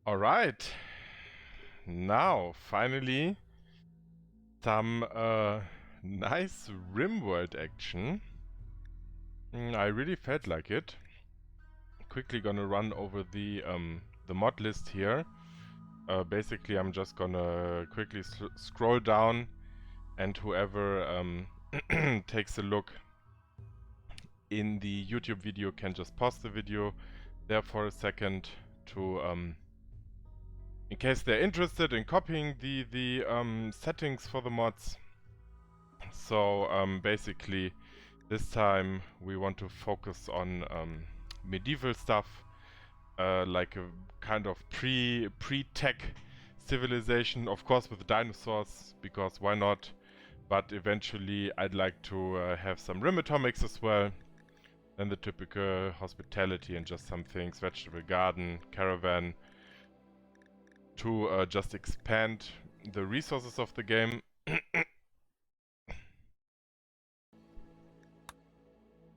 Alright, now finally some nice Rimworld action. I really felt like it. Quickly gonna run over the mod list here. Basically, I'm just gonna quickly scroll down, and whoever takes a look in the YouTube video can just pause the video there for a second to in case they're interested in copying the settings for the mods. So basically this time we want to focus on medieval stuff, like a kind of pre-tech civilization, of course with dinosaurs, because why not? But eventually I'd like to have some rim atomics as well, and the typical hospitality and just some things, vegetable garden, caravan, to just expand the resources of the game.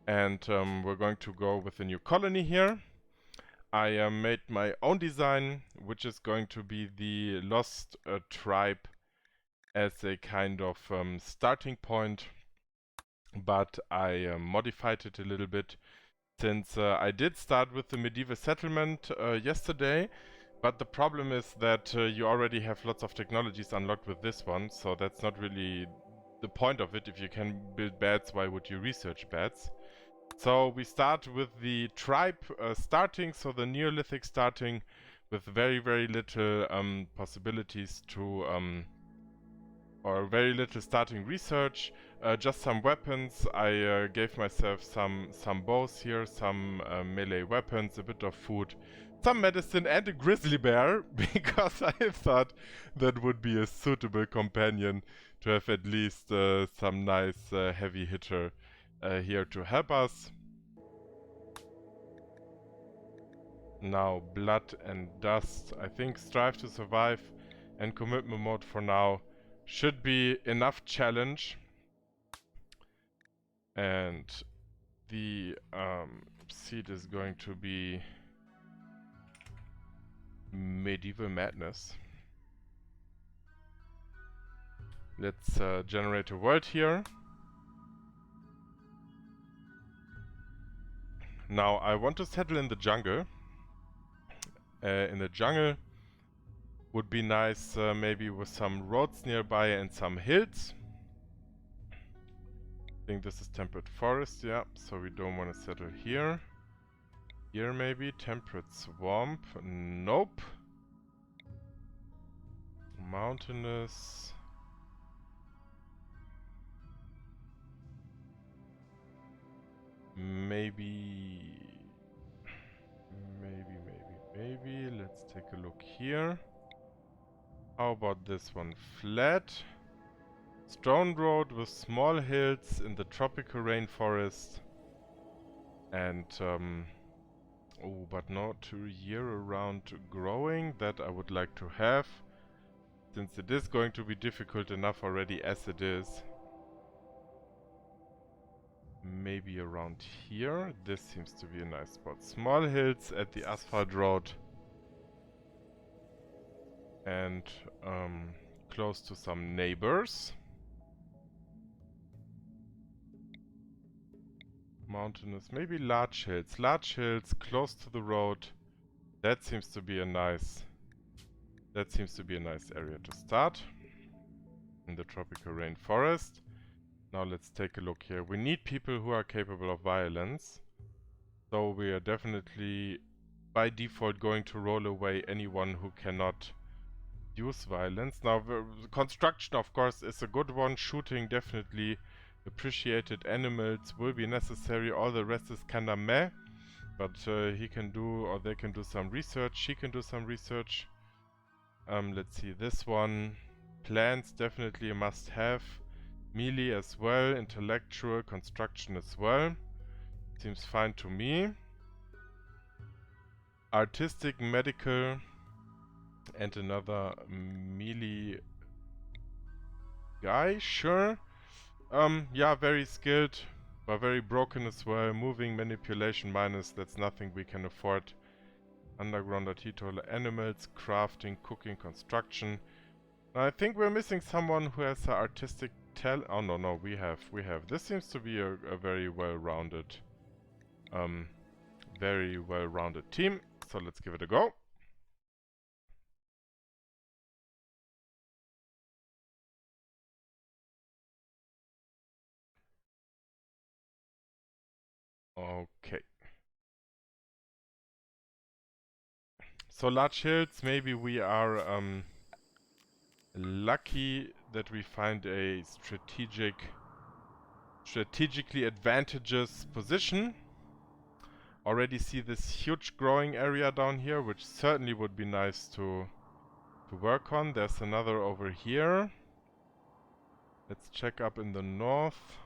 And we're going to go with a new colony here. I made my own design, which is going to be the Lost Tribe as a kind of starting point, but I modified it a little bit since I did start with the medieval settlement yesterday, but the problem is that you already have lots of technologies unlocked with this one, so that's not really the point of it. If you can build beds, why would you research beds? So we start with the tribe starting, so the Neolithic starting with very little possibilities to or very little starting research, just some weapons. I gave myself some bows here, some melee weapons, a bit of food, some medicine, and a grizzly bear, because I thought that would be a suitable companion to have at least some nice heavy hitter here to help us. Now blood and dust. I think strive to survive and commitment mode for now should be enough challenge. And the seed is going to be medieval madness. Let's generate a world here. Now I want to settle in the jungle. In the jungle would be nice, maybe with some roads nearby and some hills. I think this is temperate forest, yeah, so we don't want to settle here. Here maybe, temperate swamp, nope. Mountainous. Maybe, let's take a look here. How about this one? Flat. Stone road with small hills in the tropical rainforest. And, oh, but not year-round growing. That I would like to have, since it is going to be difficult enough already as it is. Maybe around here. This seems to be a nice spot. Small hills at the asphalt road. And close to some neighbors. Mountainous, maybe large hills. Large hills close to the road. That seems to be a nice area to start in the tropical rainforest. Now let's take a look here. We need people who are capable of violence. So we are definitely by default going to roll away anyone who cannot use violence. Now the construction of course is a good one. Shooting definitely appreciated. Animals will be necessary. All the rest is kinda meh. But he can do, or they can do some research. She can do some research. Let's see, this one. Plants definitely a must-have. Melee as well. Intellectual, construction as well. Seems fine to me. Artistic, medical, and another melee guy, sure. Yeah, very skilled, but very broken as well. Moving, manipulation, minus, that's nothing we can afford Underground teetotaler animals, crafting, cooking, construction. I think we're missing someone who has an artistic talent. Oh no, we have. This seems to be a very well-rounded, team. So let's give it a go. Okay. So large hills, maybe we are lucky that we find a strategically advantageous position. Already see this huge growing area down here, which certainly would be nice to work on. There's another over here. Let's check up in the north.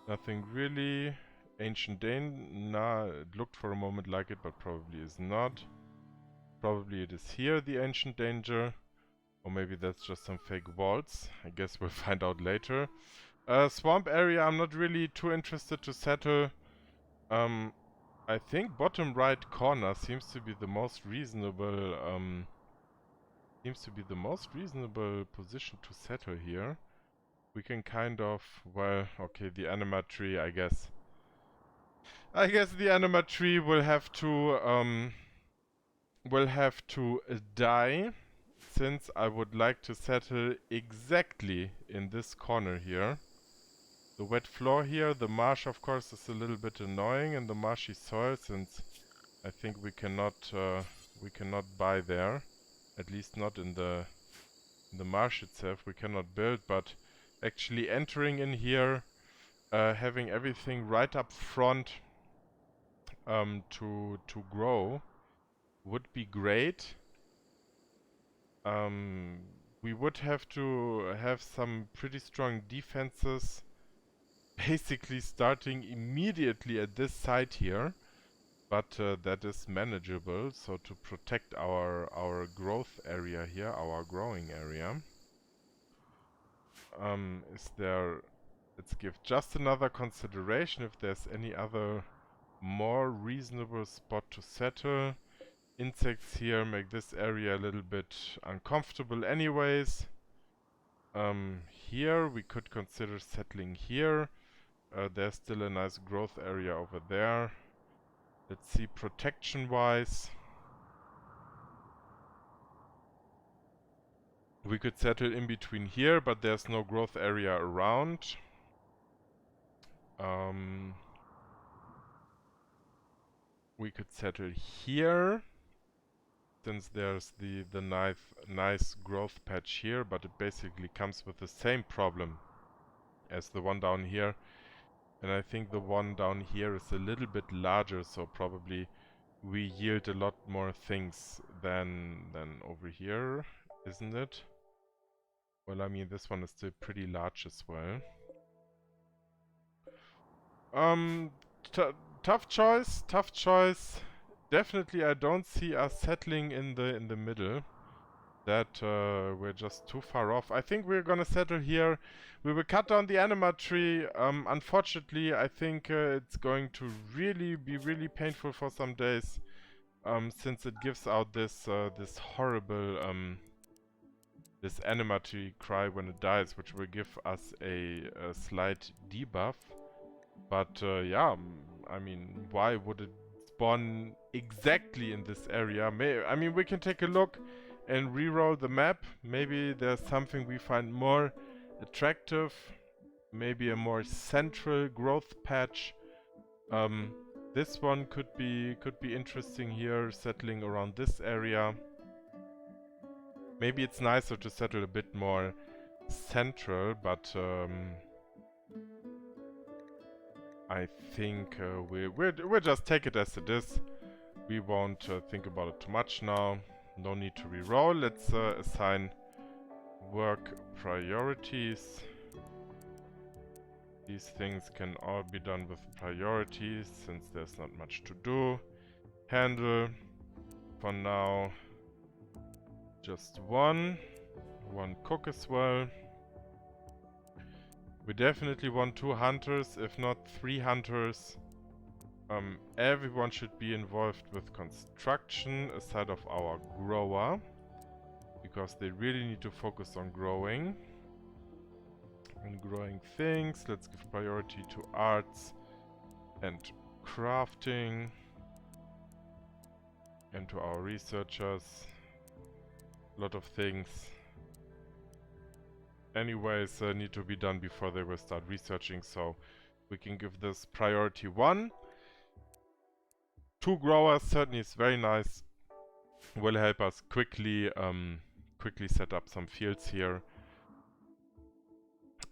Nothing really. Ancient Dane. Nah, it looked for a moment like it, but probably is not. Probably it is here, the ancient danger. Or maybe that's just some fake walls. I guess we'll find out later. Swamp area, I'm not really too interested to settle. I think bottom right corner seems to be the most reasonable, position to settle here. We can kind of, well, okay, the anima tree, I guess. I guess the anima tree will have to die, since I would like to settle exactly in this corner here. The wet floor here, the marsh of course is a little bit annoying, and the marshy soil, since I think we cannot buy there, at least not in the marsh itself. We cannot build, but actually entering in here, having everything right up front to grow would be great. We would have to have some pretty strong defenses, basically starting immediately at this side here, but that is manageable. So to protect our growth area here, our growing area, let's give just another consideration if there's any other more reasonable spot to settle. Insects here make this area a little bit uncomfortable anyways. Here we could consider settling here. There's still a nice growth area over there. Let's see, protection-wise. We could settle in between here, but there's no growth area around. We could settle here, since there's the nice growth patch here, but it basically comes with the same problem as the one down here. And I think the one down here is a little bit larger, so probably we yield a lot more things than over here, isn't it? Well, I mean, this one is still pretty large as well. Tough choice. Definitely, I don't see us settling in the middle. That we're just too far off. I think we're gonna settle here. We will cut down the anima tree. Unfortunately, I think it's going to be really painful for some days, since it gives out this horrible this anima tree cry when it dies, which will give us a slight debuff. But yeah, I mean, why would it spawn exactly in this area? I mean, we can take a look and re-roll the map. Maybe there's something we find more attractive. Maybe a more central growth patch. This one could be interesting here, settling around this area. Maybe it's nicer to settle a bit more central, but I think we'll just take it as it is. We won't think about it too much now. No need to re-roll. Let's assign work priorities. These things can all be done with priorities, since there's not much to do. Handle, for now, just one cook as well. We definitely want 2 hunters, if not 3 hunters. Everyone should be involved with construction aside of our grower, because they really need to focus on growing things. Let's give priority to arts and crafting, and to our researchers. A lot of things anyways need to be done before they will start researching, so we can give this priority 1. 2 growers certainly is very nice. Will help us quickly set up some fields here.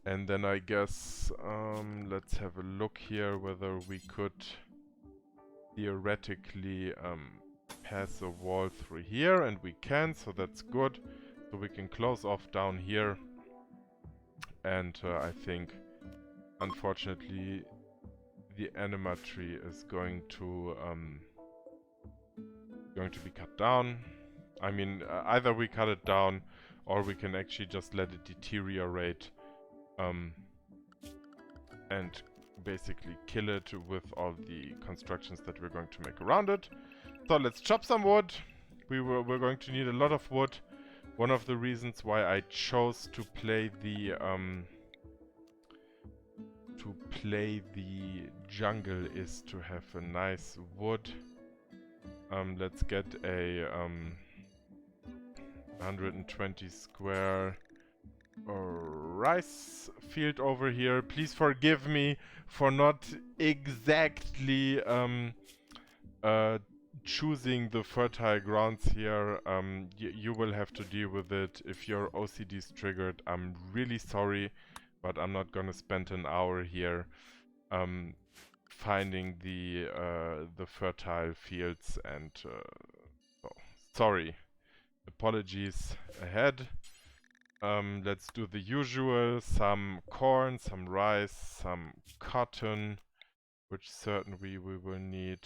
And then I guess let's have a look here whether we could theoretically pass a wall through here, and we can, so that's good. So we can close off down here, and I think unfortunately the anima tree is going to be cut down. I mean, either we cut it down or we can actually just let it deteriorate and basically kill it with all the constructions that we're going to make around it. So let's chop some wood. We're going to need a lot of wood. One of the reasons why I chose to play the jungle is to have a nice wood. Let's get a 120 square rice field over here. Please forgive me for not exactly choosing the fertile grounds here. You will have to deal with it if your OCD is triggered. I'm really sorry, but I'm not gonna spend an hour here finding the fertile fields, and oh, sorry. Apologies ahead. Let's do the usual, some corn, some rice, some cotton, which certainly we will need.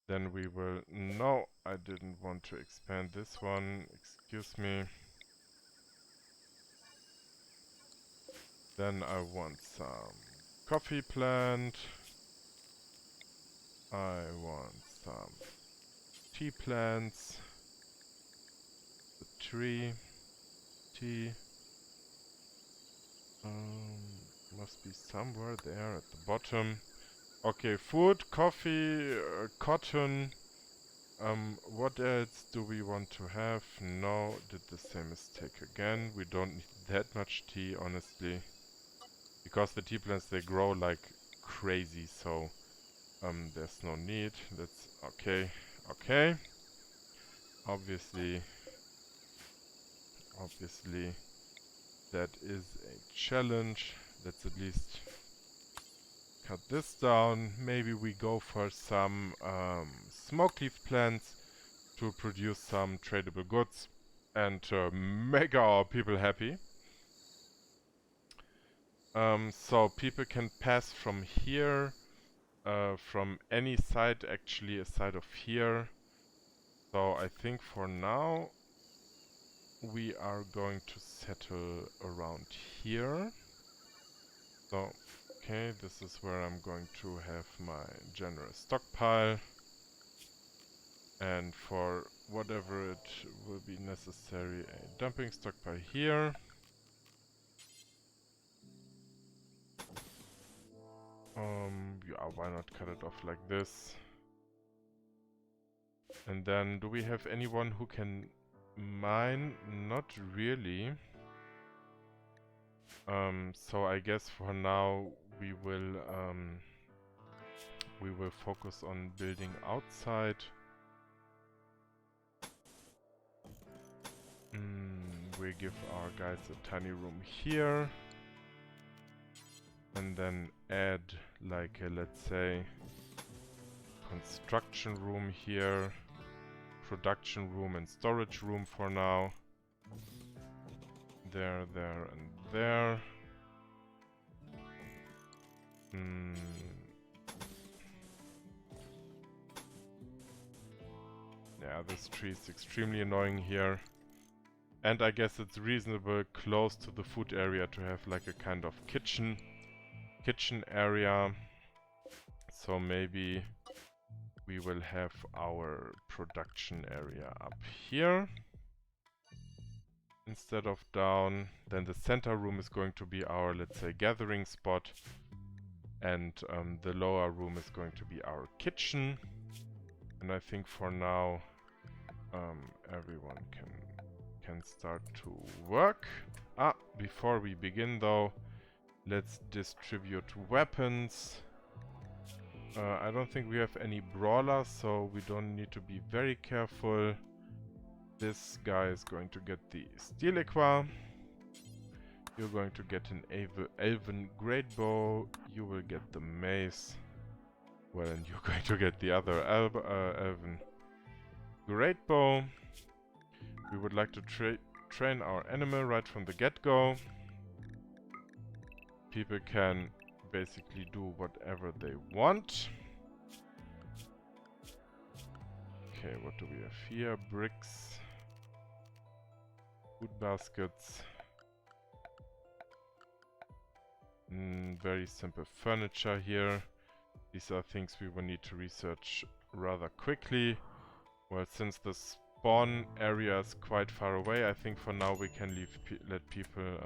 Then we will... No, I didn't want to expand this one, excuse me. Then I want some coffee plant. I want some tea plants. The tree. Tea. Must be somewhere there at the bottom. Okay, food, coffee, cotton. What else do we want to have? No, did the same mistake again. We don't need that much tea, honestly. Because the tea plants, they grow like crazy, so there's no need. That's okay. Okay. Obviously, that is a challenge. Let's at least cut this down. Maybe we go for some smoke leaf plants to produce some tradable goods and make our people happy. So people can pass from here, from any side, actually aside of here. So I think for now we are going to settle around here. So, okay, this is where I'm going to have my generous stockpile. And for whatever it will be necessary, a dumping stockpile here. Yeah, why not cut it off like this? And then, do we have anyone who can mine? Not really. So I guess for now we will focus on building outside. We give our guys a tiny room here. And then add like a, let's say, construction room here, production room and storage room for now. There, there, and there. Yeah, this tree is extremely annoying here. And I guess it's reasonable close to the food area to have like a kind of kitchen area. So maybe we will have our production area up here instead of down. Then the center room is going to be our, let's say, gathering spot. And the lower room is going to be our kitchen. And I think for now everyone can start to work. Before we begin though, let's distribute weapons. I don't think we have any brawlers, so we don't need to be very careful. This guy is going to get the steel equa. You're going to get an elven great bow. You will get the mace. Well, and you're going to get the other elven great bow. We would like to train our animal right from the get-go. People can basically do whatever they want. Okay, what do we have here? Bricks, food baskets, very simple furniture here. These are things we will need to research rather quickly. Well, since the spawn area is quite far away, I think for now we can let people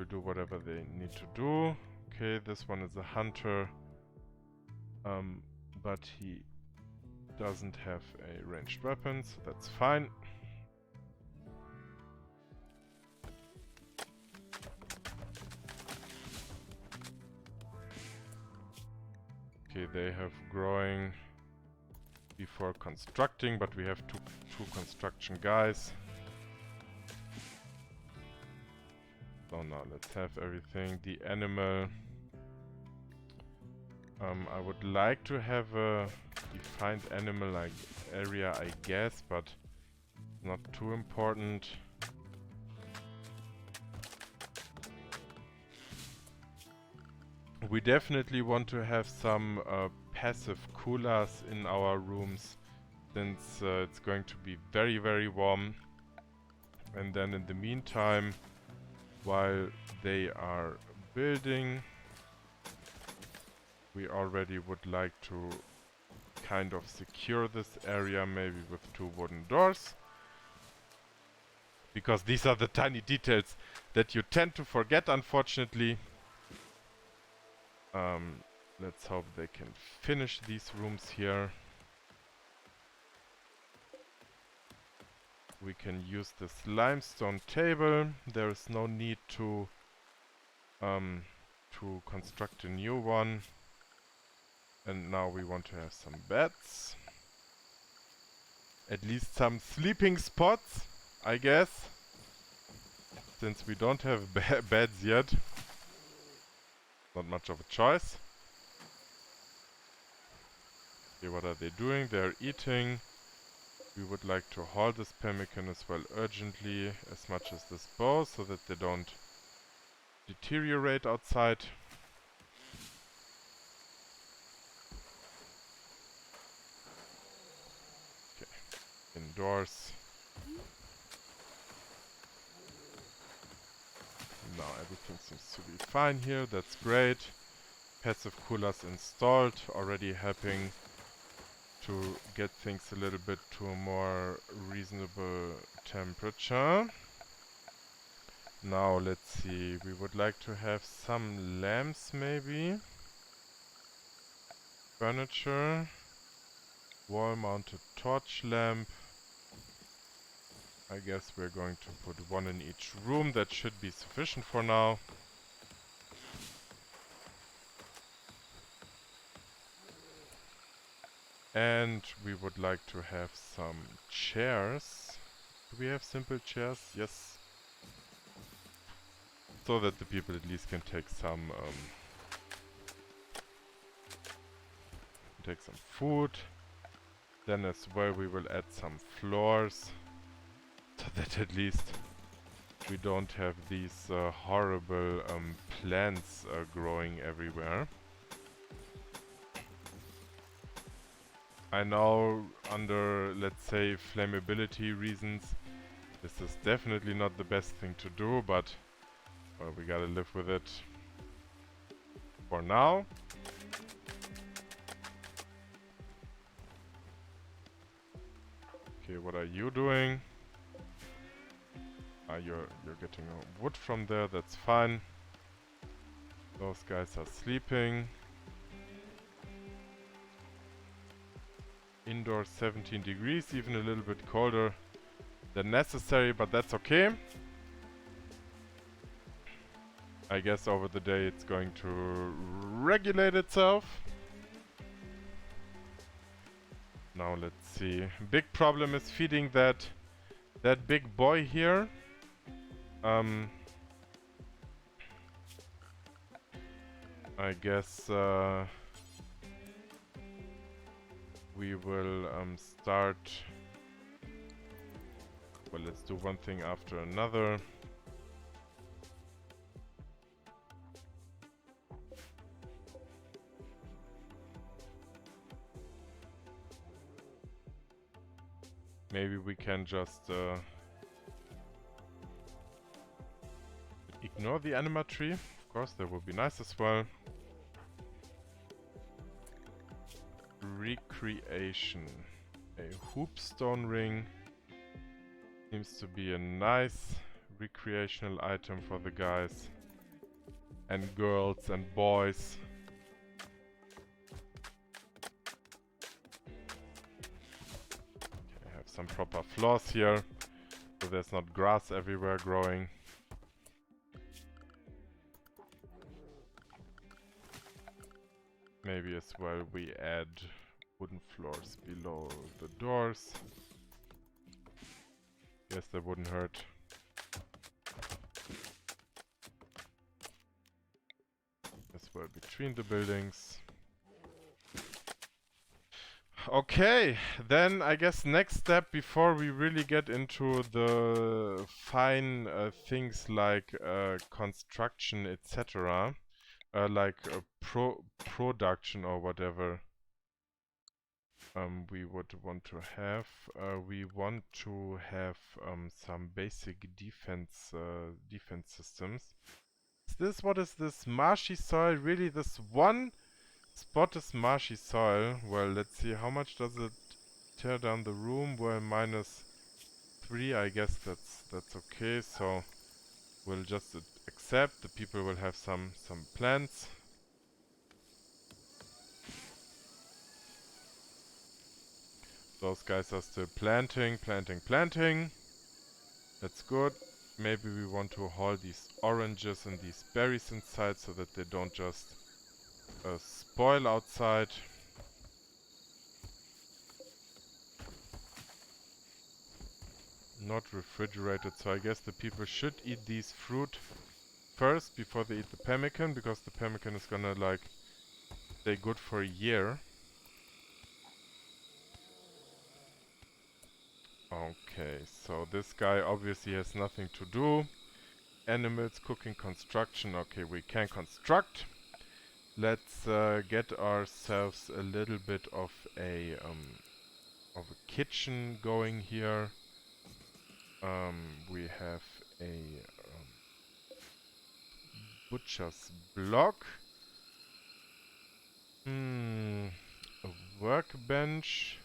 do whatever they need to do. Okay, this one is a hunter, but he doesn't have a ranged weapon, so that's fine. Okay, they have growing before constructing, but we have two construction guys. So now let's have everything. The animal. I would like to have a defined animal like area, I guess, but not too important. We definitely want to have some passive coolers in our rooms, since it's going to be very, very warm. And then in the meantime, while they are building, we already would like to kind of secure this area, maybe with 2 wooden doors. Because these are the tiny details that you tend to forget, unfortunately. Let's hope they can finish these rooms here. We can use this limestone table. There is no need to construct a new one. And now we want to have some beds. At least some sleeping spots, I guess. Since we don't have beds yet. Not much of a choice. Okay, what are they doing? They're eating. We would like to haul this pemmican as well urgently, as much as this bow, so that they don't deteriorate outside. Okay, indoors. Now everything seems to be fine here, that's great. Passive coolers installed, already helping to get things a little bit to a more reasonable temperature. Now let's see, we would like to have some lamps maybe. Furniture. Wall-mounted torch lamp. I guess we're going to put 1 in each room, that should be sufficient for now. And we would like to have some chairs. Do we have simple chairs? Yes. So that the people at least can take some food. Then as well we will add some floors, so that at least we don't have these horrible plants growing everywhere. I know under, let's say, flammability reasons, this is definitely not the best thing to do, but well, we gotta live with it. for now. Okay, what are you doing? You're getting wood from there, that's fine. Those guys are sleeping. Indoor 17 degrees, even a little bit colder than necessary, but that's okay. I guess over the day it's going to regulate itself. Now let's see. Big problem is feeding that big boy here. I guess we will start. Well, let's do one thing after another. Maybe we can just ignore the anima tree. Of course, that would be nice as well. Recreation. A hoopstone ring seems to be a nice recreational item for the guys and girls and boys. Okay, I have some proper floors here, so there's not grass everywhere growing. Maybe as well we add wooden floors below the doors. Yes, that wouldn't hurt. As well between the buildings. Okay, then I guess next step before we really get into the fine things like construction, etc. Like production or whatever we would want to have. We want to have some basic defense systems. What is this marshy soil? Really, this one spot is marshy soil. Well, let's see, how much does it tear down the room? Well, -3. I guess that's okay. So we'll just accept. The people will have some plants. Those guys are still planting. That's good. Maybe we want to haul these oranges and these berries inside so that they don't just spoil outside. Not refrigerated, so I guess the people should eat these fruit first before they eat the pemmican, because the pemmican is gonna like stay good for a year. Okay, so this guy obviously has nothing to do. Animals, cooking, construction. Okay, we can construct. Let's get ourselves a little bit of a kitchen going here. We have a butcher's block. A workbench,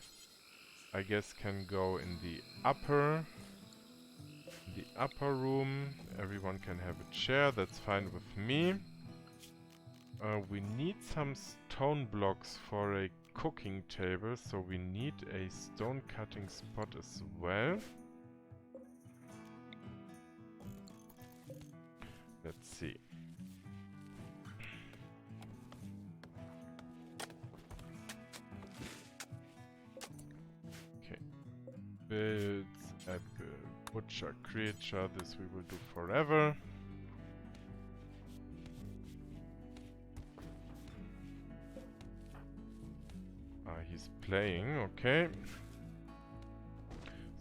I guess, can go in the upper room. Everyone can have a chair, that's fine with me. We need some stone blocks for a cooking table, so we need a stone cutting spot as well. Let's see. Okay. Builds apple, butcher creature, this we will do forever. He's playing, okay.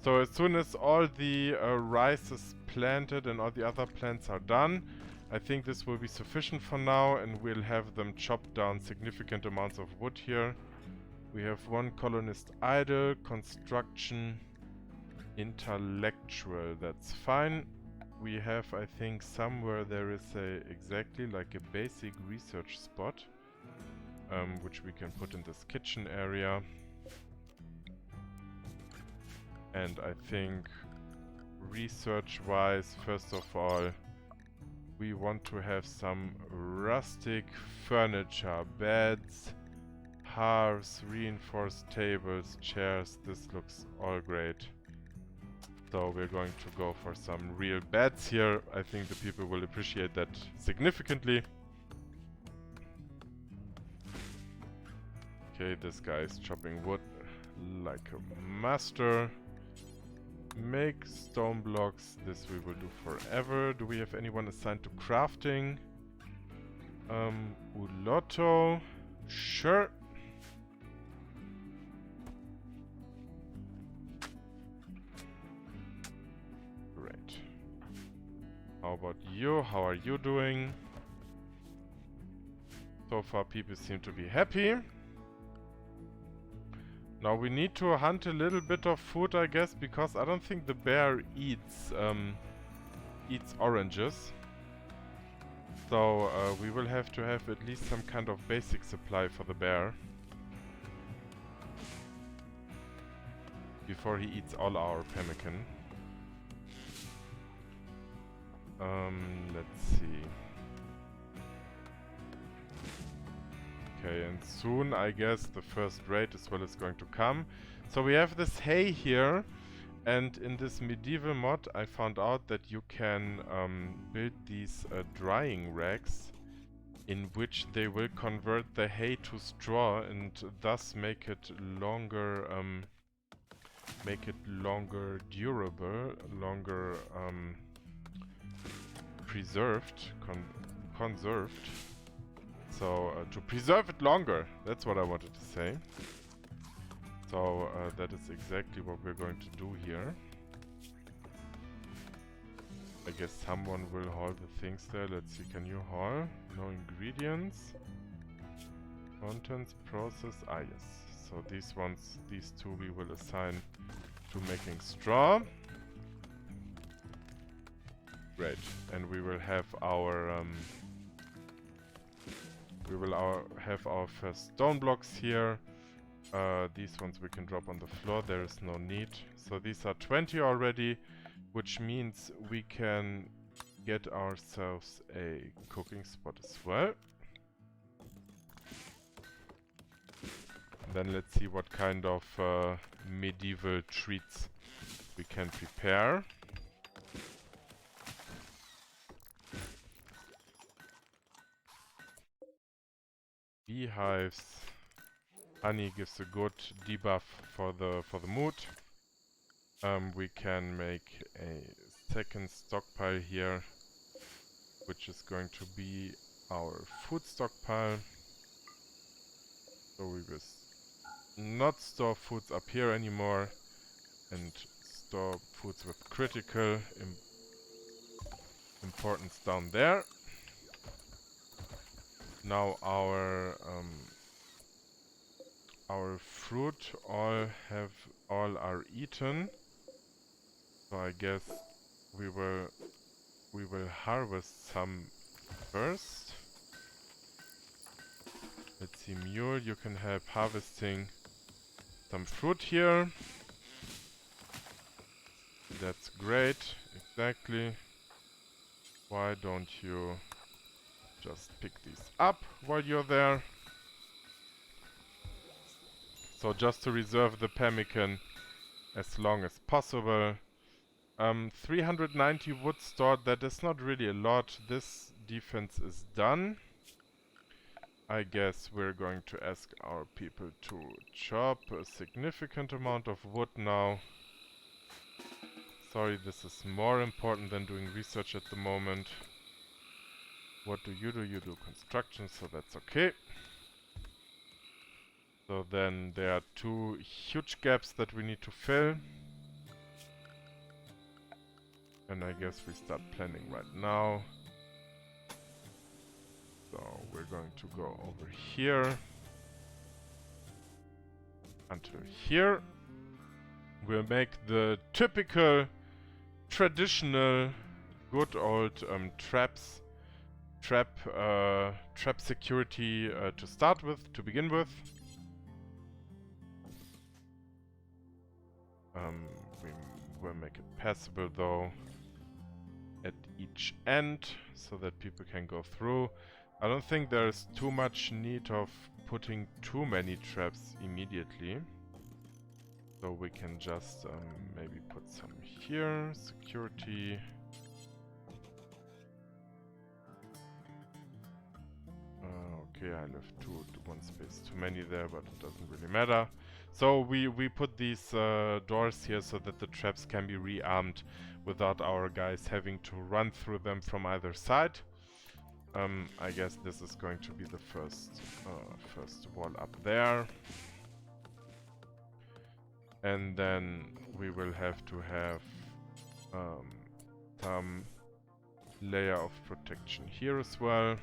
So as soon as all the rice is planted and all the other plants are done, I think this will be sufficient for now, and we'll have them chop down significant amounts of wood here. We have one colonist idle, construction, intellectual, that's fine. we have, I think, somewhere there is exactly like a basic research spot, which we can put in this kitchen area. And I think research-wise, first of all, we want to have some rustic furniture, beds, hearths, reinforced tables, chairs. This looks all great. So we're going to go for some real beds here. I think the people will appreciate that significantly. Okay, this guy is chopping wood like a master. Make stone blocks. This we will do forever. Do we have anyone assigned to crafting? Ulotto. Sure. Great. How about you? How are you doing? So far people seem to be happy. Now we need to hunt a little bit of food, I guess, because I don't think the bear eats oranges. So we will have to have at least some kind of basic supply for the bear before he eats all our pemmican. Let's see. Okay, and soon, I guess, the first raid as well is going to come. So we have this hay here, and in this medieval mod I found out that you can build these drying racks in which they will convert the hay to straw and thus make it longer durable, longer preserved, conserved. So, to preserve it longer, that's what I wanted to say. So, that is exactly what we're going to do here. I guess someone will haul the things there. Let's see, can you haul? No ingredients. Contents, process, yes. So these ones, these two we will assign to making straw. Great, and we will have our have our first stone blocks here. These ones we can drop on the floor, there is no need. So these are 20 already, which means we can get ourselves a cooking spot as well. Then let's see what kind of medieval treats we can prepare. Beehives. Honey gives a good debuff for the mood. We can make a second stockpile here, which is going to be our food stockpile. So we will not store foods up here anymore and store foods with critical importance down there. Now our fruit all are eaten. So I guess we will harvest some first. Let's see, Mule, you can help harvesting some fruit here. That's great, exactly. Why don't you just pick these up while you're there? So just to reserve the pemmican as long as possible. 390 wood stored, that is not really a lot. This defense is done. I guess we're going to ask our people to chop a significant amount of wood now. Sorry, this is more important than doing research at the moment. What do? You do construction, so that's okay. So then there are two huge gaps that we need to fill. And I guess we start planning right now. So we're going to go over here until here. We'll make the typical traditional good old trap security to start with, to begin with. We will make it passable though at each end so that people can go through. I don't think there's too much need of putting too many traps immediately. So we can just maybe put some here, security. Okay, I left one space too many there, but it doesn't really matter. So we put these doors here so that the traps can be rearmed without our guys having to run through them from either side. I guess this is going to be the first wall up there. And then we will have to have some layer of protection here as well.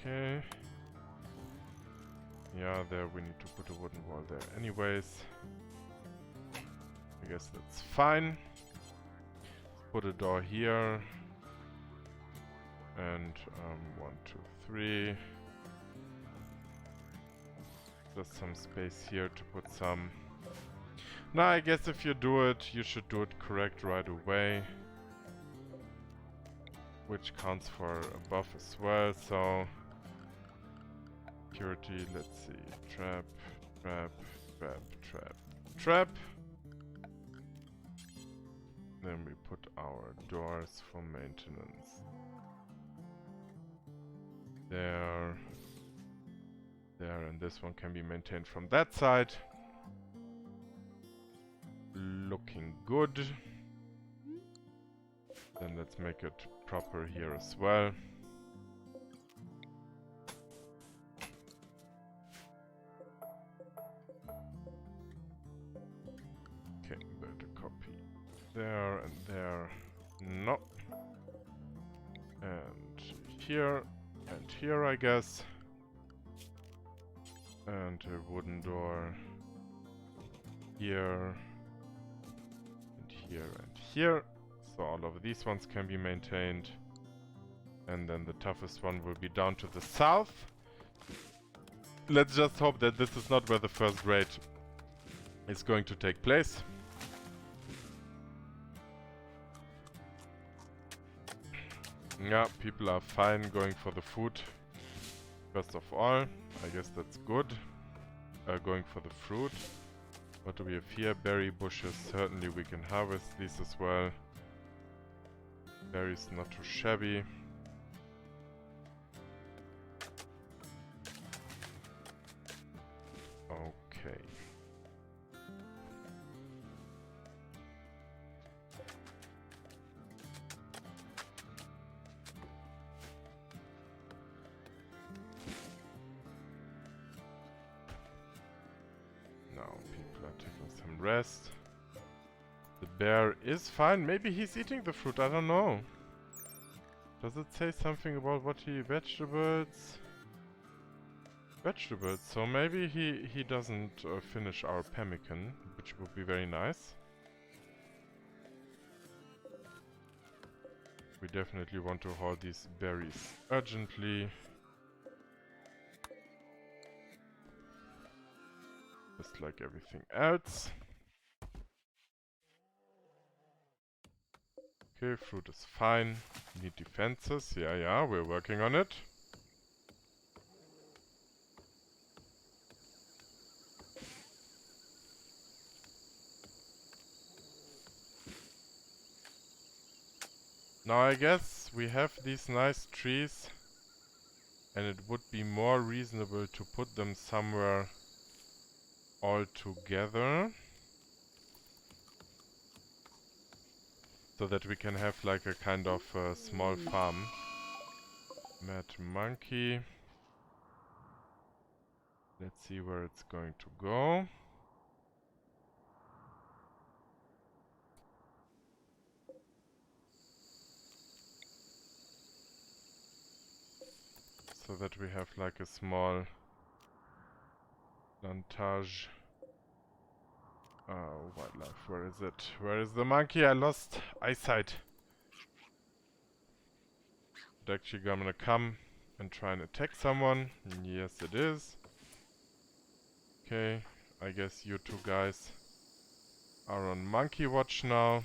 Okay. Yeah, there we need to put a wooden wall there anyways. I guess that's fine. Put a door here. And 1, 2, 3. Just some space here to put some. Now I guess if you do it, you should do it correct right away. Which counts for above as well, so security, let's see. Trap, trap, trap, trap, trap. Then we put our doors for maintenance. There, and this one can be maintained from that side. Looking good. Then let's make it proper here as well. Okay, build a copy there and there. No. And here. And here, I guess. And a wooden door here, and here, and here. So all of these ones can be maintained. And then the toughest one will be down to the south. Let's just hope that this is not where the first raid is going to take place. Yeah, people are fine going for the food. First of all, I guess that's good. Going for the fruit. What do we have here? Berry bushes. Certainly we can harvest these as well. Berries not too shabby. Okay. Rest. The bear is fine. Maybe he's eating the fruit. I don't know. Does it say something about what he... Vegetables? Vegetables. So maybe he doesn't finish our pemmican, which would be very nice. We definitely want to haul these berries urgently. Just like everything else. Okay, fruit is fine. Need defenses. Yeah, we're working on it. Now I guess we have these nice trees, and it would be more reasonable to put them somewhere all together. So that we can have like a kind of small farm. Mad monkey. Let's see where it's going to go. So that we have like a small plantage Wildlife, where is it? Where is the monkey? I lost eyesight. It's actually gonna come and try and attack someone. Yes, it is. Okay, I guess you two guys are on monkey watch now.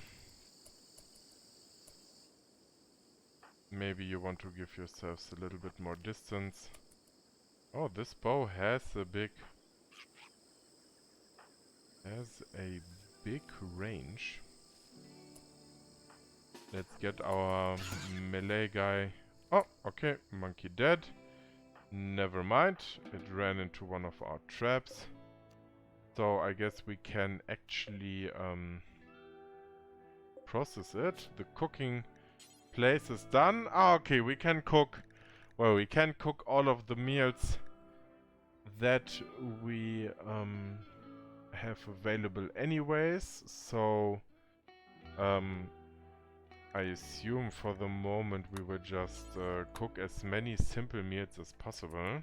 Maybe you want to give yourselves a little bit more distance. Oh, this bow has a big range. Let's get our melee guy. Oh, okay, monkey dead. Never mind, it ran into one of our traps. So I guess we can actually process it. The cooking place is done. Ah, okay, we can cook. Well, we can cook all of the meals that we have available anyways. So I assume for the moment we will just cook as many simple meals as possible.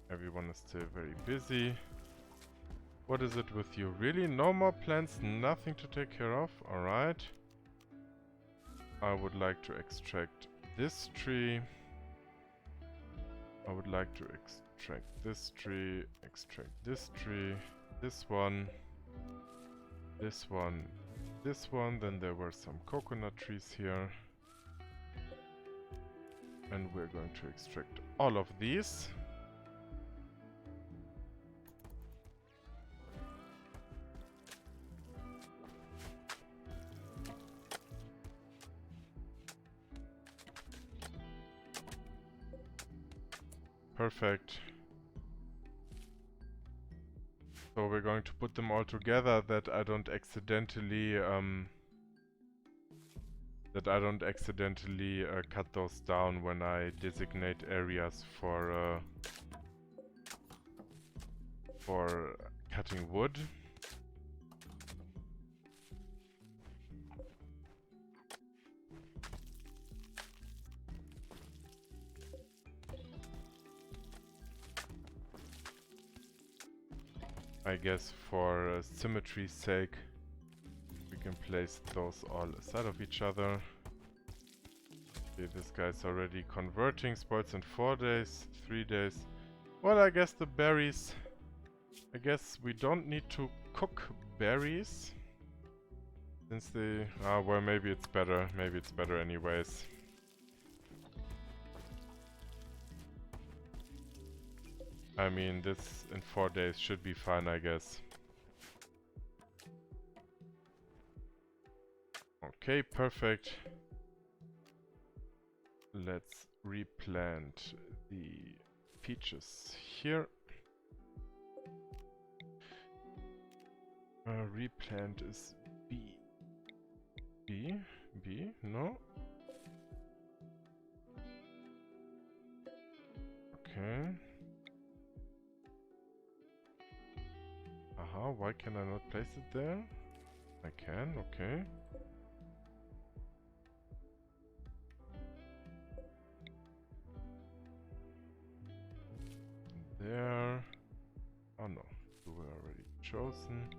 Everyone is still very busy. What is it with you? Really? No more plants? Nothing to take care of? Alright. I would like to extract this tree. I would like to extract this tree. Extract this tree. This one. This one. This one. Then there were some coconut trees here. And we're going to extract all of these. Perfect. So we're going to put them all together that I don't accidentally cut those down when I designate areas for cutting wood. I guess for symmetry's sake, we can place those all aside of each other. Okay, this guy's already converting spoils in 4 days, 3 days. Well, I guess the berries... I guess we don't need to cook berries. Since they... Ah, well, maybe it's better. Maybe it's better anyways. I mean, this in 4 days should be fine, I guess. Okay, perfect. Let's replant the peaches here. Replant is B. B? B? No? Okay. Aha, why can I not place it there? I can, okay. There. Oh no, you were already chosen.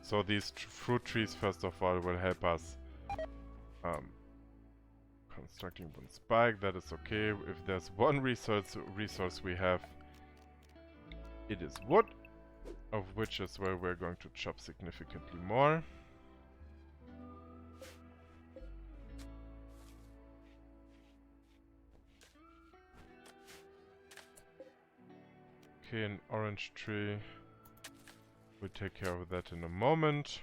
So these fruit trees, first of all, will help us constructing one spike. That is okay. If there's one resource we have, it is wood, of which as well we're going to chop significantly more. Okay, an orange tree. We'll take care of that in a moment.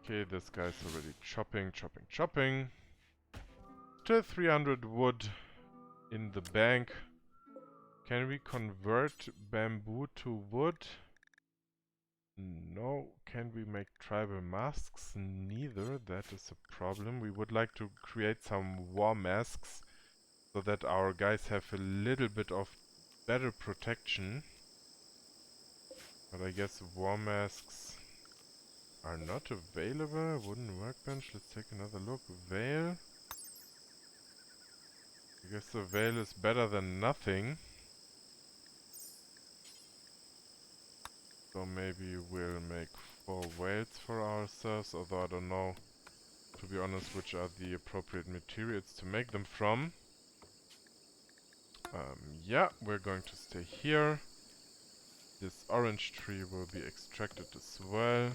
Okay, this guy's already chopping. Still 300 wood in the bank. Can we convert bamboo to wood? No. Can we make tribal masks? Neither. That is a problem. We would like to create some war masks so that our guys have a little bit of better protection. But I guess war masks are not available. Wooden workbench. Let's take another look. Veil. I guess the veil is better than nothing. So maybe we'll make 4 veils for ourselves, although I don't know, to be honest, which are the appropriate materials to make them from. Yeah, we're going to stay here. This orange tree will be extracted as well.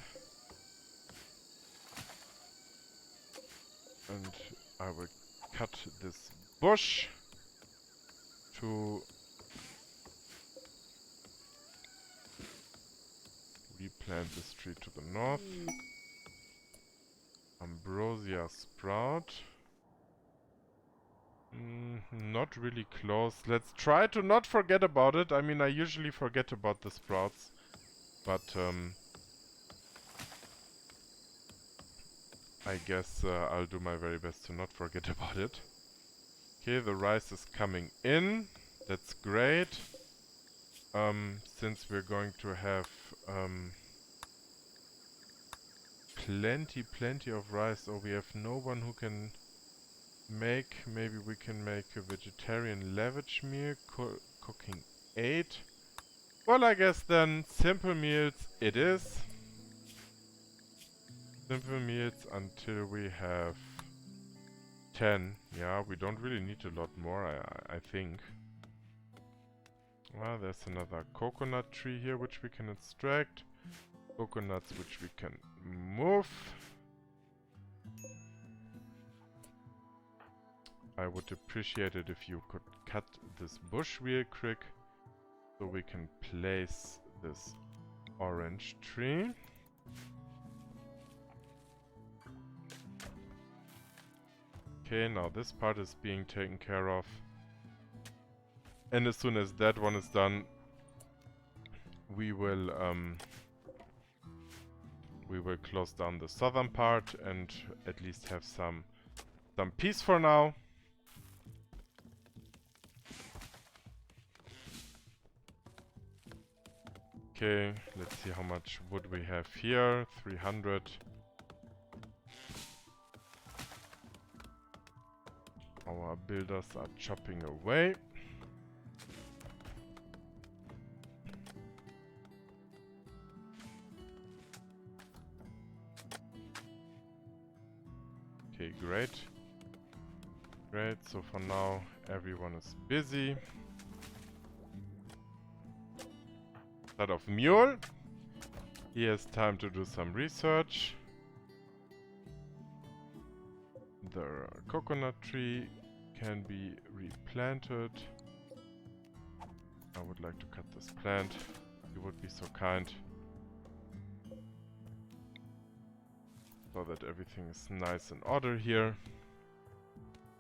And I will cut this bush to replant this tree to the north. Ambrosia sprout. Not really close. Let's try to not forget about it. I mean, I usually forget about the sprouts. But, I guess I'll do my very best to not forget about it. Okay, the rice is coming in. That's great. Since we're going to have plenty of rice, or we have no one who can make, maybe we can make a vegetarian lavish meal, cooking 8. Well, I guess then simple meals it is. Simple meals until we have 10. Yeah, we don't really need a lot more, I think. Well, there's another coconut tree here which we can extract. Coconuts which we can move. I would appreciate it if you could cut this bush real quick so we can place this orange tree. Okay, now this part is being taken care of. And as soon as that one is done, we will close down the southern part and at least have some peace for now. Okay, let's see how much wood we have here. 300. Our builders are chopping away. Okay, great. Great, so for now everyone is busy. Start of Mule. He has time to do some research. The coconut tree can be replanted. I would like to cut this plant. You would be so kind. So that everything is nice in order here.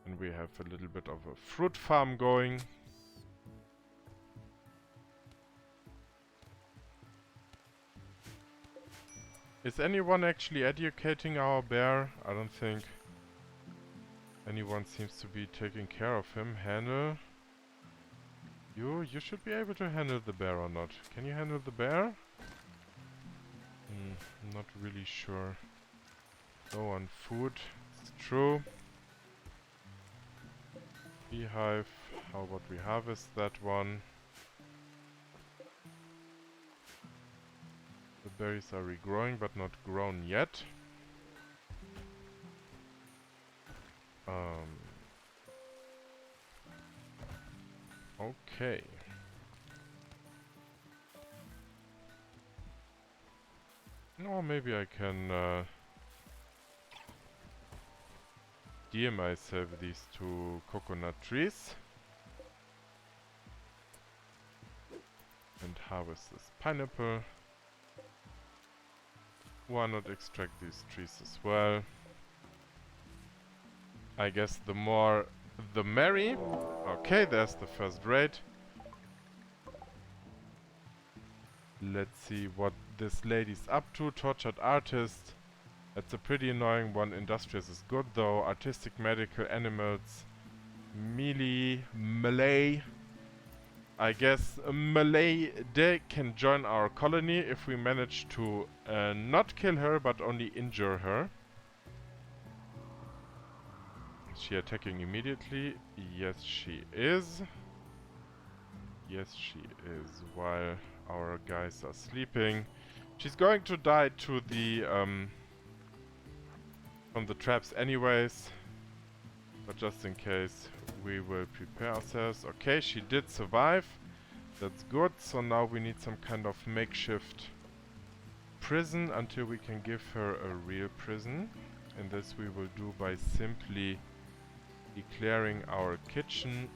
And we have a little bit of a fruit farm going. Is anyone actually educating our bear? I don't think anyone seems to be taking care of him. Handle. You should be able to handle the bear or not. Can you handle the bear? Not really sure. Low on food. It's true. Beehive. How about we harvest that one? The berries are regrowing but not grown yet. Okay. No, maybe I can deal myself these 2 coconut trees. And harvest this pineapple. Why not extract these trees as well? I guess the more the merry. Okay, there's the first raid. Let's see what this lady's up to. Tortured artist. That's a pretty annoying one. Industrious is good though. Artistic, medical, animals. Melee, Malay. I guess Malay De can join our colony if we manage to not kill her but only injure her. Is she attacking immediately? Yes, she is. Yes, she is. While our guys are sleeping. She's going to die to the from the traps anyways. But just in case, we will prepare ourselves. Okay, she did survive. That's good. So now we need some kind of makeshift prison until we can give her a real prison. And this we will do by simply declaring our kitchen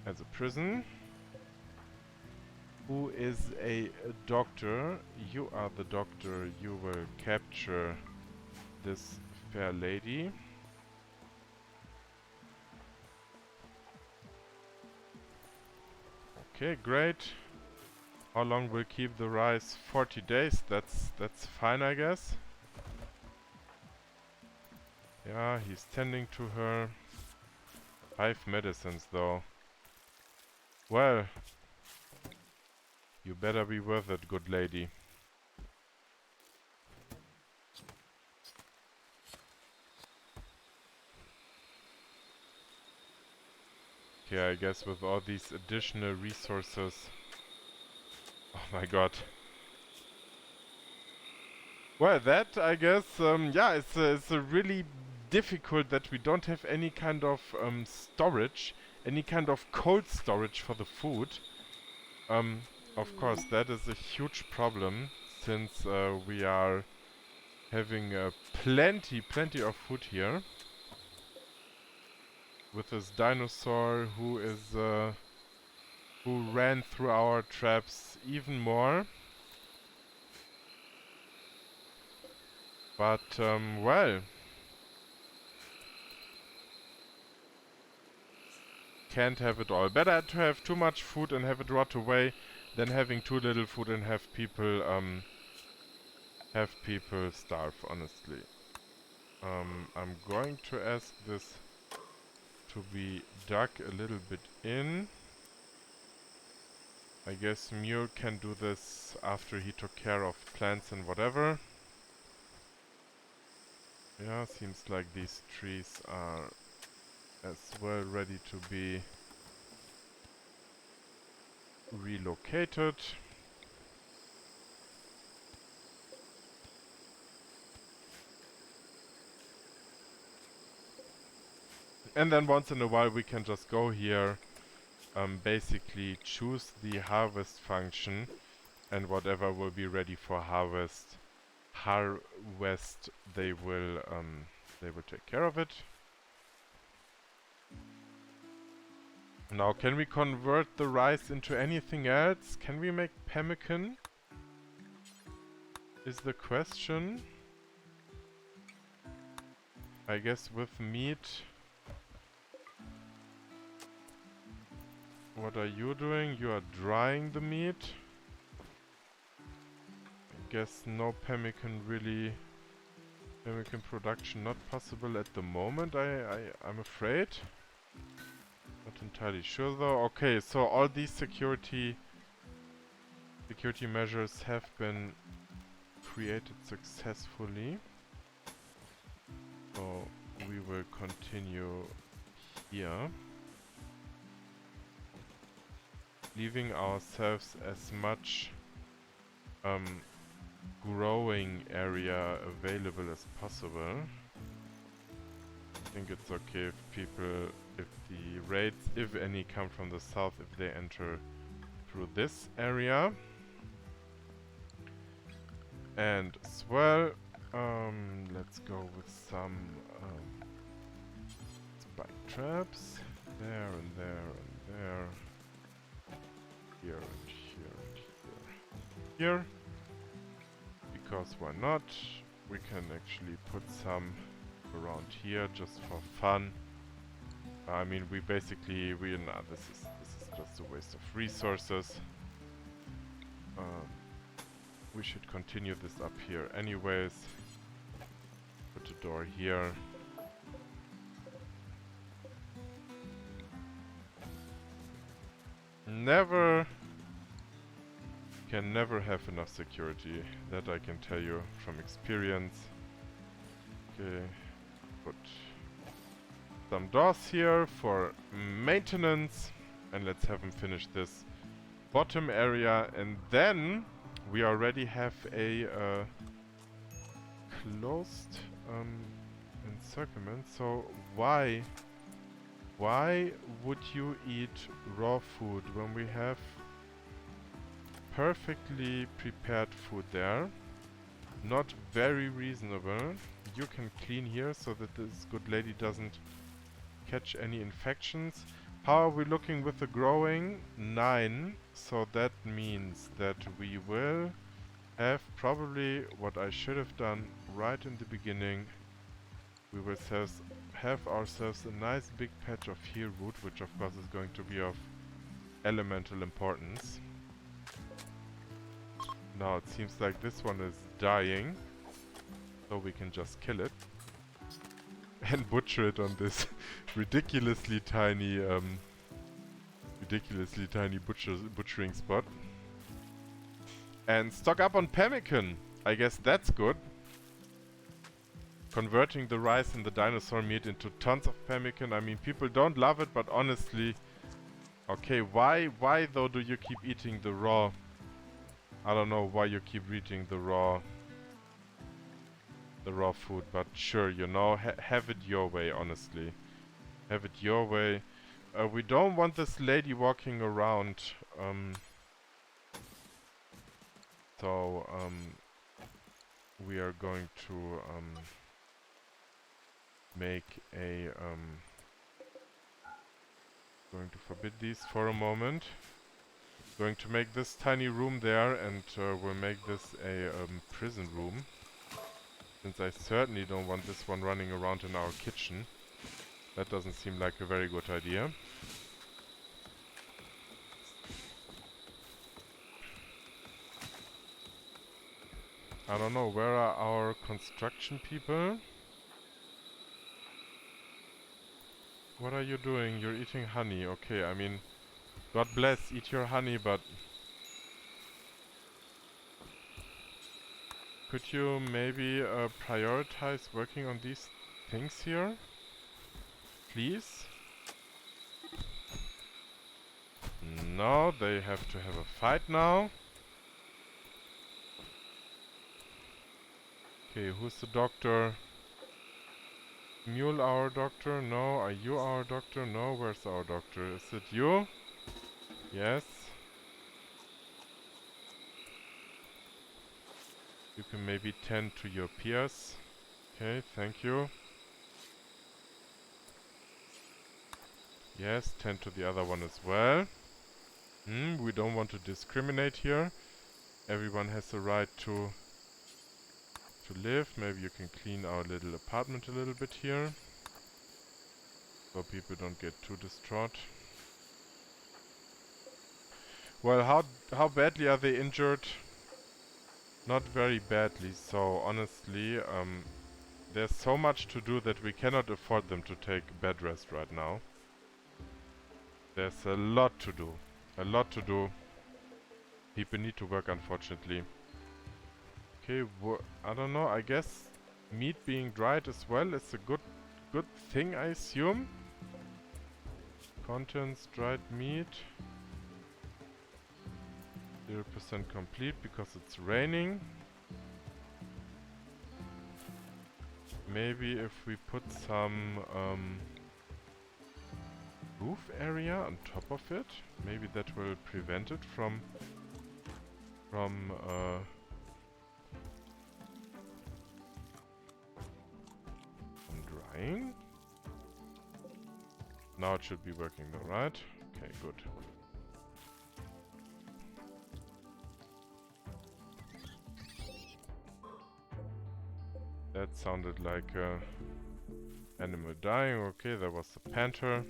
as a prison. Who is a doctor? You are the doctor. You will capture this fair lady. Okay, great. How long will keep the rice? 40 days. That's fine, I guess. Yeah, he's tending to her. 5 medicines, though. Well, you better be worth it, good lady. Okay, I guess with all these additional resources... Oh my god. Well, that, I guess, yeah, it's a really difficult that we don't have any kind of storage, any kind of cold storage for the food. Of course, that is a huge problem, since we are having plenty of food here. With this dinosaur who is who ran through our traps even more. But well, can't have it all. Better to have too much food and have it rot away than having too little food and have people starve, honestly. I'm going to ask this to be dug a little bit in. I guess Mule can do this after he took care of plants and whatever. Yeah, seems like these trees are as well ready to be relocated. And then once in a while we can just go here, basically choose the harvest function, and whatever will be ready for harvest, they will take care of it. Now, can we convert the rice into anything else? Can we make pemmican? Is the question. I guess with meat. What are you doing? You are drying the meat. I guess no pemmican really. Pemmican production not possible at the moment, I'm afraid. Not entirely sure though. Okay, so all these security measures have been created successfully. So we will continue here. Leaving ourselves as much growing area available as possible. I think it's okay if if the raids, if any, come from the south, if they enter through this area. And as well, let's go with some spike traps. There and there and there. Here and here and here. Here. because why not? We can actually put some around here just for fun. I mean, we basically, nah, this is just a waste of resources. We should continue this up here anyways. Put a door here. Can never have enough security. That I can tell you from experience. Okay, put some doors here for maintenance. And let's have them finish this bottom area. And then we already have a closed encirclement. So why would you eat raw food when we have perfectly prepared food there? Not very reasonable. You can clean here so that this good lady doesn't catch any infections. How are we looking with the growing? 9. So that means that we will have probably what I should have done right in the beginning. We will have ourselves a nice big patch of heal root, which of course is going to be of elemental importance. Now it seems like this one is dying, so we can just kill it and butcher it on this ridiculously tiny butchering spot. And stock up on pemmican. I guess that's good. Converting the rice and the dinosaur meat into tons of pemmican. I mean, people don't love it, but honestly, okay, why though do you keep eating the raw? I don't know why you keep eating the raw food, but sure, you know, have it your way, honestly. Have it your way. We don't want this lady walking around, so we are going to make a going to forbid these for a moment. Going to make this tiny room there, and we'll make this a prison room, since I certainly don't want this one running around in our kitchen. That doesn't seem like a very good idea. I don't know, where are our construction people? What are you doing? You're eating honey. Okay, I mean, God bless, eat your honey, but could you maybe prioritize working on these things here? Please? No, they have to have a fight now. Okay, who's the doctor? Mule our doctor? No. Are you our doctor? No. Where's our doctor? Is it you? Yes. You can maybe tend to your peers. Okay, thank you. Yes, tend to the other one as well. We don't want to discriminate here. Everyone has the right to live. Maybe you can clean our little apartment a little bit here, so people don't get too distraught. Well, how badly are they injured? Not very badly, so honestly, there's so much to do that we cannot afford them to take bed rest right now. There's a lot to do. A lot to do. People need to work, unfortunately. Okay, I don't know, I guess meat being dried as well is a good thing, I assume. Contents, dried meat. 0% complete because it's raining. Maybe if we put some roof area on top of it, maybe that will prevent it from drying. Now it should be working though, right? Okay, good. That sounded like a animal dying. Okay, that was the panther.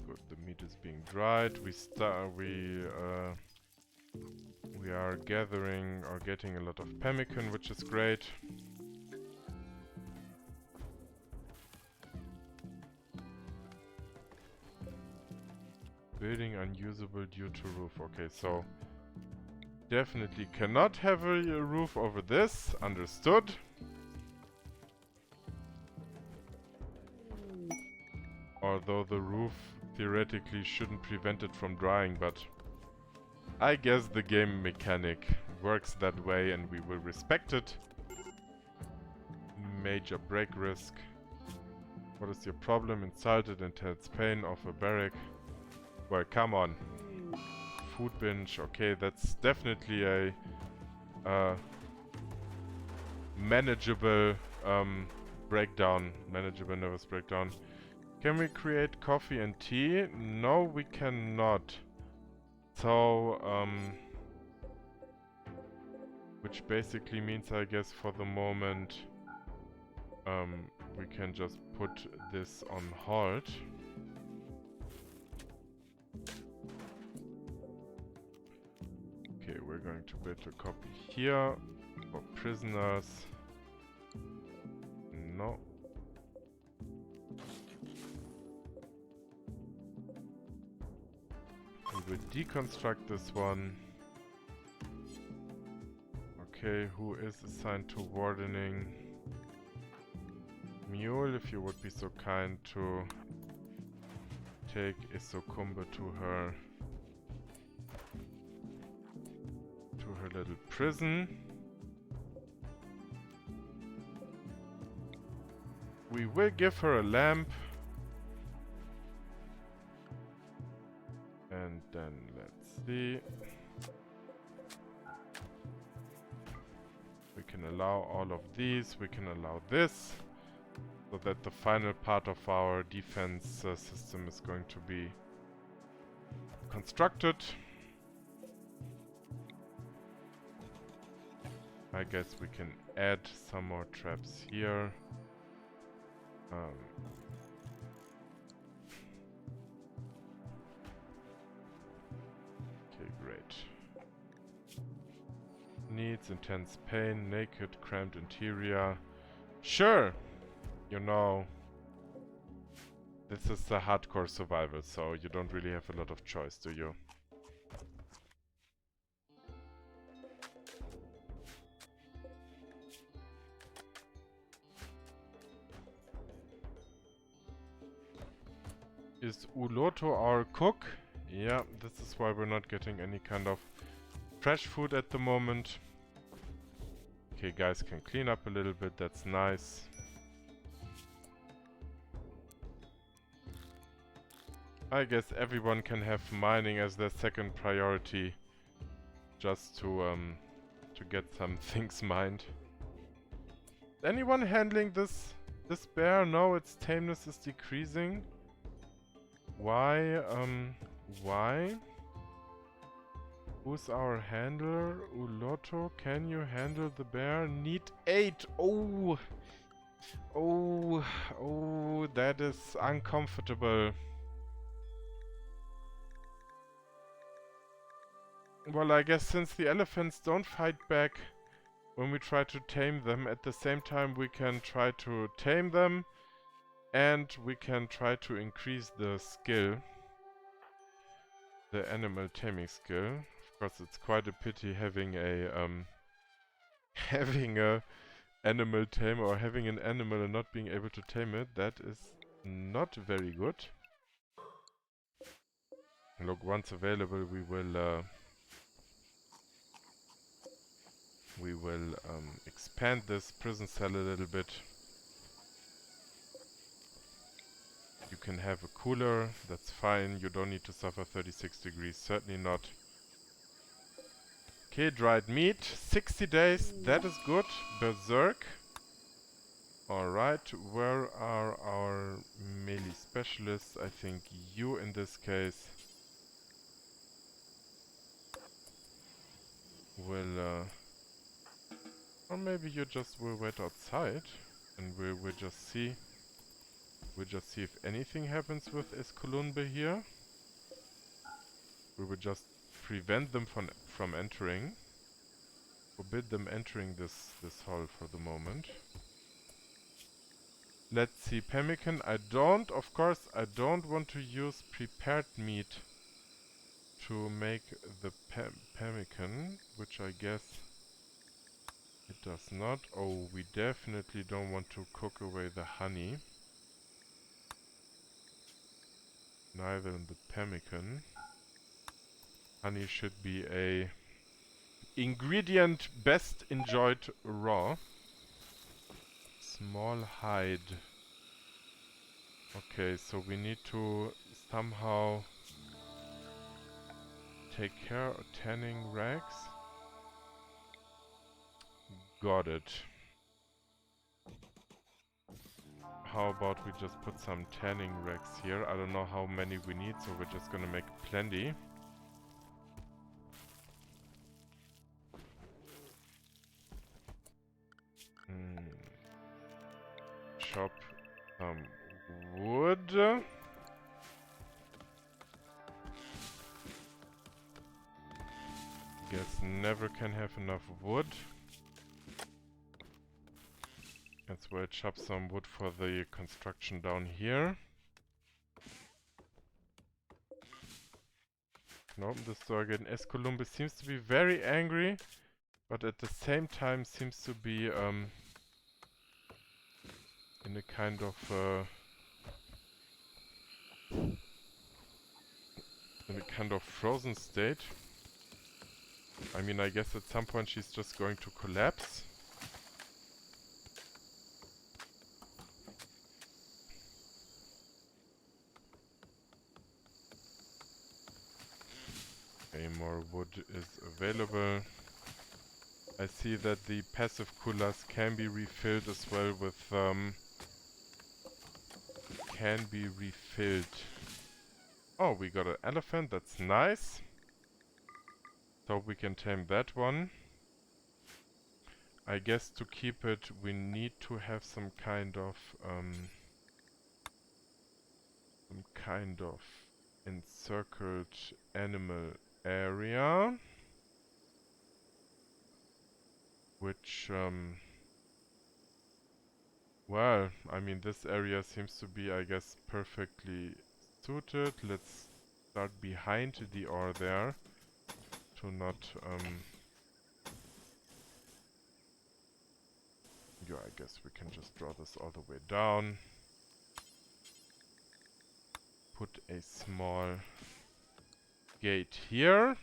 Good, the meat is being dried. We are gathering or getting a lot of pemmican, which is great. Building unusable due to roof. Okay, so definitely cannot have a roof over this. Understood. Although the roof theoretically shouldn't prevent it from drying, but I guess the game mechanic works that way and we will respect it. Major break risk. What is your problem? Insulted, intense pain of a barrack. Well, come on. Food binge. Okay, that's definitely a manageable breakdown. Manageable nervous breakdown. Can we create coffee and tea? No, we cannot. So, which basically means, I guess, for the moment, we can just put this on hold. Okay, we're going to build a copy here for prisoners. No. We will deconstruct this one. Okay, who is assigned to wardening? Mule, if you would be so kind to take Isokumba to her little prison. We will give her a lamp. And then let's see. We can allow all of these. We can allow this. So that the final part of our defense system is going to be constructed. I guess we can add some more traps here. Okay, great. Needs intense pain, naked, cramped interior. Sure! You know, this is the hardcore survival, so you don't really have a lot of choice, do you? Is Uloto our cook? Yeah, this is why we're not getting any kind of fresh food at the moment. Okay, guys can clean up a little bit, that's nice. I guess everyone can have mining as their second priority, just to get some things mined. Anyone handling this bear? No, its tameness is decreasing. Why? Why? Who's our handler? Uloto, can you handle the bear? Need 8. Oh! Oh! Oh, that is uncomfortable. Well, I guess since the elephants don't fight back when we try to tame them, at the same time we can try to tame them and we can try to increase the skill. The animal taming skill. Of course, it's quite a pity having a animal tame or having an animal and not being able to tame it. That is not very good. Look, once available, we will expand this prison cell a little bit. You can have a cooler, that's fine. You don't need to suffer 36 degrees, certainly not. Okay, dried meat, 60 days, that is good. Berserk. Alright, where are our melee specialists? I think you in this case. will, or maybe you just will wait outside, and we'll just see. We'll just see if anything happens with Esculumbe here. We will just prevent them from entering. Forbid them entering this hall for the moment. Let's see, pemmican. Of course, I don't want to use prepared meat to make the pemmican, which I guess it does not. Oh, we definitely don't want to cook away the honey. Neither in the pemmican. Honey should be a ingredient best enjoyed raw. Small hide. Okay, so we need to somehow take care of tanning rags. Got it. How about we just put some tanning rags here? I don't know how many we need, so we're just gonna make plenty. Chop some wood. Guess never can have enough wood. That's why I chop some wood for the construction down here. Can open this door again. Esculumbe seems to be very angry, but at the same time seems to be in a kind of frozen state. I mean, I guess at some point she's just going to collapse. Okay, more wood is available. I see that the passive coolers can be refilled as well with Oh, we got an elephant, that's nice. So we can tame that one. I guess to keep it we need to have some kind of encircled animal area. Which well, I mean this area seems to be, I guess, perfectly suited. Let's start behind the ore there to not yeah, I guess we can just draw this all the way down. Put a small gate here.